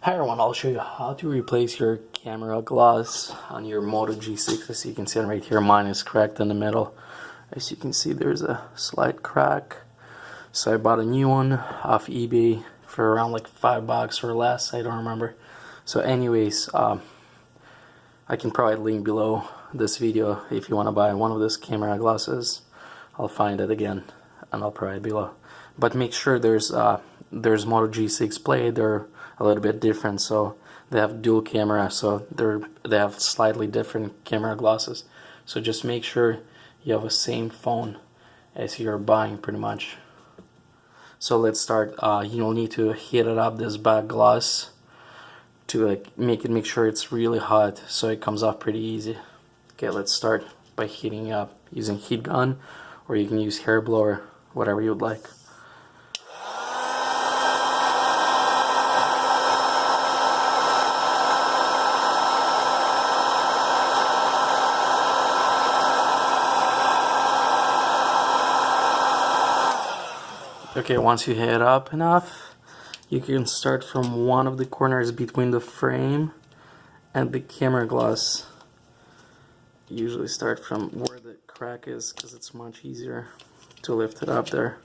Hi everyone, I'll show you how to replace your camera glass on your Moto G6. As you can see right here, mine is cracked in the middle. As you can see, there's a slight crack. So I bought a new one off eBay for around like $5 or less, I don't remember. So anyways, I can provide a link below this video if you want to buy one of these camera glasses. I'll find it again and I'll provide below. But make sure there's Moto G6 Play. They're a little bit different, so they have dual camera, so they have slightly different camera glasses. So just make sure you have the same phone as you're buying, pretty much. So let's start. You'll need to heat it up, this back glass, to make sure it's really hot, so it comes off pretty easy. Okay, let's start by heating up using heat gun, or you can use hair blower, whatever you would like. Okay, once you heat up enough, you can start from one of the corners between the frame and the camera glass. Usually start from where the crack is, because it's much easier to lift it up there.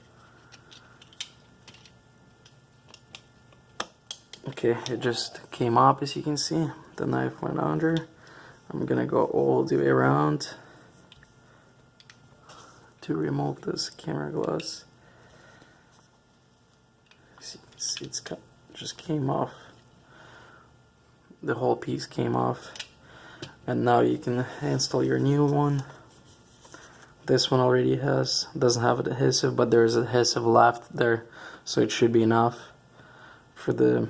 Okay, it just came up, as you can see. The knife went under. I'm gonna go all the way around to remove this camera glass. See, it's just came off. The whole piece came off. And now you can install your new one. This one already doesn't have adhesive, but there's adhesive left there, so it should be enough for the.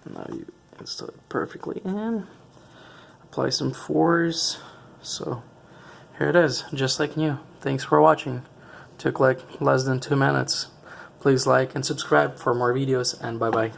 Now you install it perfectly in. Apply some force. So here it is, just like new. Thanks for watching. Took like less than 2 minutes. Please like and subscribe for more videos, and bye bye.